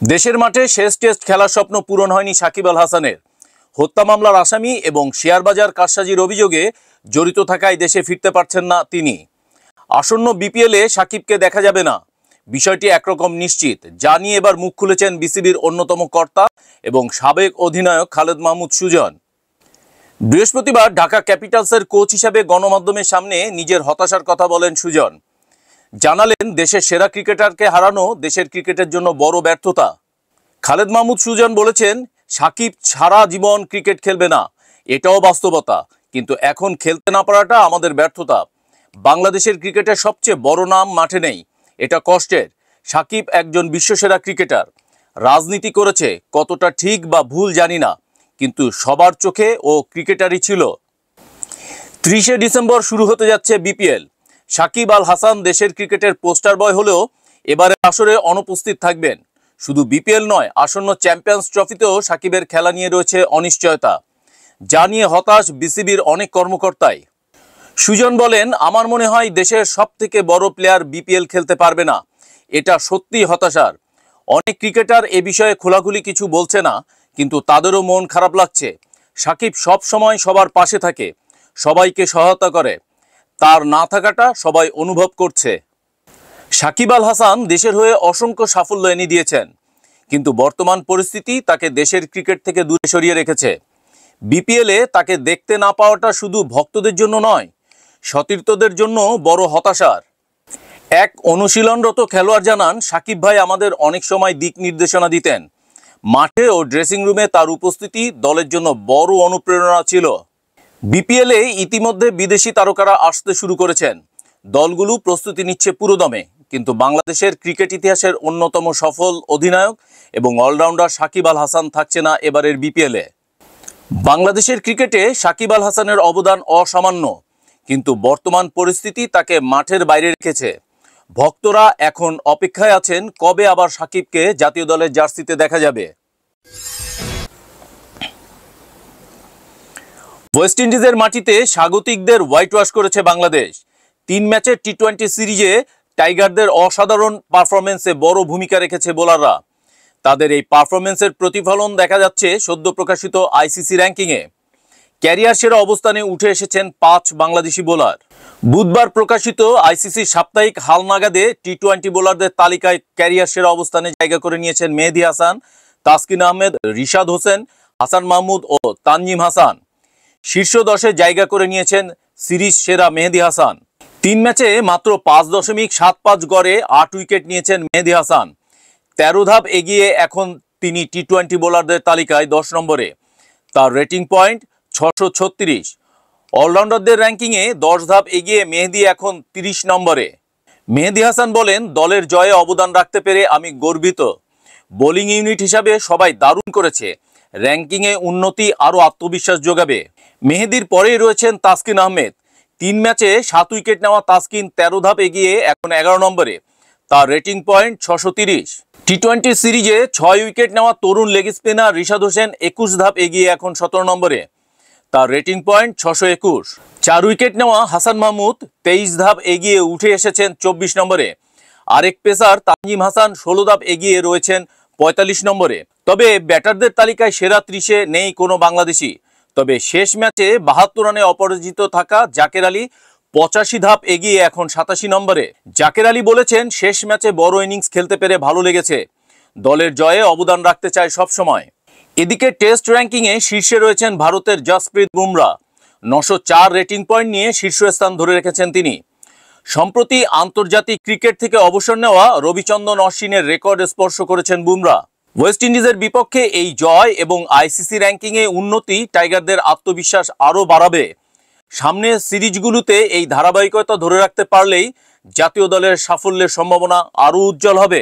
দেশের মাঠে শেষ টেস্ট খেলার স্বপ্ন পূরণ হয়নি সাকিব আল হাসানের। হত্যা মামলার আসামি এবং শেয়ার বাজার কারসাজির অভিযোগে জড়িত থাকায় দেশে ফিরতে পারছেন না তিনি। আসন্ন বিপিএলে সাকিবকে দেখা যাবে না, বিষয়টি একরকম নিশ্চিত, যা নিয়ে এবার মুখ খুলেছেন বিসিবির অন্যতম কর্তা এবং সাবেক অধিনায়ক খালেদ মাহমুদ সুজন। বৃহস্পতিবার ঢাকা ক্যাপিটালসের কোচ হিসেবে গণমাধ্যমের সামনে নিজের হতাশার কথা বলেন সুজন। জানালেন, দেশের সেরা ক্রিকেটারকে হারানো দেশের ক্রিকেটের জন্য বড় ব্যর্থতা। খালেদ মাহমুদ সুজন বলেছেন, সাকিব সারা জীবন ক্রিকেট খেলবে না, এটাও বাস্তবতা, কিন্তু এখন খেলতে না পারাটা আমাদের ব্যর্থতা। বাংলাদেশের ক্রিকেটের সবচেয়ে বড় নাম মাঠে নেই, এটা কষ্টের। সাকিব একজন বিশ্বসেরা ক্রিকেটার, রাজনীতি করেছে, কতটা ঠিক বা ভুল জানি না, কিন্তু সবার চোখে ও ক্রিকেটারই ছিল। 30শে ডিসেম্বর শুরু হতে যাচ্ছে বিপিএল। সাকিব আল হাসান দেশের ক্রিকেটের পোস্টার বয় হলেও এবারে আসরে অনুপস্থিত থাকবেন। শুধু বিপিএল নয়, আসন্ন চ্যাম্পিয়ন্স ট্রফিতেও সাকিবের খেলা নিয়ে রয়েছে অনিশ্চয়তা, যা নিয়ে হতাশ বিসিবির অনেক কর্মকর্তাই। সুজন বলেন, আমার মনে হয় দেশের সবথেকে বড় প্লেয়ার বিপিএল খেলতে পারবে না, এটা সত্যি হতাশার। অনেক ক্রিকেটার এ বিষয়ে খোলাখুলি কিছু বলছে না, কিন্তু তাদেরও মন খারাপ লাগছে। সাকিব সব সময় সবার পাশে থাকে, সবাইকে সহায়তা করে, তার না থাকাটা সবাই অনুভব করছে। সাকিব আল হাসান দেশের হয়ে অসংখ্য সাফল্য এনে দিয়েছেন, কিন্তু বর্তমান পরিস্থিতি তাকে দেশের ক্রিকেট থেকে দূরে সরিয়ে রেখেছে। বিপিএলে তাকে দেখতে না পাওয়াটা শুধু ভক্তদের জন্য নয়, সতীর্থদের জন্য বড় হতাশার। এক অনুশীলনরত খেলোয়াড় জানান, সাকিব ভাই আমাদের অনেক সময় দিক নির্দেশনা দিতেন। মাঠে ও ড্রেসিং রুমে তার উপস্থিতি দলের জন্য বড় অনুপ্রেরণা ছিল। বিপিএলে ইতিমধ্যে বিদেশি তারকারা আসতে শুরু করেছেন, দলগুলো প্রস্তুতি নিচ্ছে পুরোদমে, কিন্তু বাংলাদেশের ক্রিকেট ইতিহাসের অন্যতম সফল অধিনায়ক এবং অলরাউন্ডার সাকিব আল হাসান থাকছে না এবারের বিপিএলে। বাংলাদেশের ক্রিকেটে সাকিব আল হাসানের অবদান অসামান্য, কিন্তু বর্তমান পরিস্থিতি তাকে মাঠের বাইরে রেখেছে। ভক্তরা এখন অপেক্ষায় আছেন কবে আবার সাকিবকে জাতীয় দলের জার্সিতে দেখা যাবে। ওয়েস্ট ইন্ডিজের মাটিতে স্বাগতিকদের হোয়াইট ওয়াশ করেছে বাংলাদেশ। 3 ম্যাচের টি-20 সিরিজে টাইগারদের অসাধারণ পারফরমেন্সে বড় ভূমিকা রেখেছে বোলাররা। তাদের এই পারফরমেন্সের প্রতিফলন দেখা যাচ্ছে সদ্য প্রকাশিত আইসিসি র্যাঙ্কিংয়ে। ক্যারিয়ার সেরা অবস্থানে উঠে এসেছেন 5 বাংলাদেশি বোলার। বুধবার প্রকাশিত আইসিসি সাপ্তাহিক হালনাগাদে টি-20 বোলারদের তালিকায় ক্যারিয়ার সেরা অবস্থানে জায়গা করে নিয়েছেন মেহেদী হাসান, তাসকিন আহমেদ, রিশাদ হোসেন, হাসান মাহমুদ ও তানজিম হাসান। শীর্ষ 10-এ জায়গা করে নিয়েছেন সিরিজ সেরা মেহেদী হাসান। 3 ম্যাচে মাত্র 5.75 গড়ে 8 উইকেট নিয়েছেন মেহেদী হাসান। 13 ধাপ এগিয়ে এখন তিনি টি-20 বোলারদের তালিকায় 10 নম্বরে। তার রেটিং পয়েন্ট 636। অলরাউন্ডারদের র্যাঙ্কিংয়ে 10 ধাপ এগিয়ে মেহেদী এখন 30 নম্বরে। মেহেদী হাসান বলেন, দলের জয়ে অবদান রাখতে পেরে আমি গর্বিত। বোলিং ইউনিট হিসাবে সবাই দারুণ করেছে, র্যাঙ্কিংয়ে উন্নতি আরও আত্মবিশ্বাস যোগাবে। মেহেদীর পরেই রয়েছেন তাসকিন আহমেদ। 3 ম্যাচে 7 উইকেট নেওয়া তাসকিন 13 ধাপ এগিয়ে এখন 11 নম্বরে। তার রেটিং পয়েন্ট 630। টি-20 সিরিজে 6 উইকেট নেওয়া তরুণ লেগ স্পিনার রিশাদ হোসেন 21 ধাপ এগিয়ে এখন 17 নম্বরে। তার রেটিং পয়েন্ট 621। 4 উইকেট নেওয়া হাসান মাহমুদ 23 ধাপ এগিয়ে উঠে এসেছেন 24 নম্বরে। আরেক পেসার তানজিম হাসান 16 ধাপ এগিয়ে রয়েছেন 45 নম্বরে। তবে ব্যাটারদের তালিকায় সেরা 30-এ নেই কোনো বাংলাদেশি। তবে শেষ ম্যাচে 72 রানে অপরাজিত থাকা জাকের আলী 85 ধাপ এগিয়ে এখন 87 নম্বরে। জাকের আলী বলেছেন, শেষ ম্যাচে বড় ইনিংস খেলতে পেরে ভালো লেগেছে, দলের জয়ে অবদান রাখতে চায় সবসময়। এদিকে টেস্ট র্যাঙ্কিংয়ে শীর্ষে রয়েছেন ভারতের জসপ্রীত বুমরা। 904 রেটিং পয়েন্ট নিয়ে শীর্ষস্থান ধরে রেখেছেন তিনি। সম্প্রতি আন্তর্জাতিক ক্রিকেট থেকে অবসর নেওয়া রবিচন্দ্রন অশ্বিনের রেকর্ড স্পর্শ করেছেন বুমরা। ওয়েস্ট ইন্ডিজের বিপক্ষে এই জয় এবং আইসিসি র্যাঙ্কিংয়ে উন্নতি টাইগারদের আত্মবিশ্বাস আরও বাড়াবে। সামনের সিরিজগুলোতে এই ধারাবাহিকতা ধরে রাখতে পারলেই জাতীয় দলের সাফল্যের সম্ভাবনা আরও উজ্জ্বল হবে।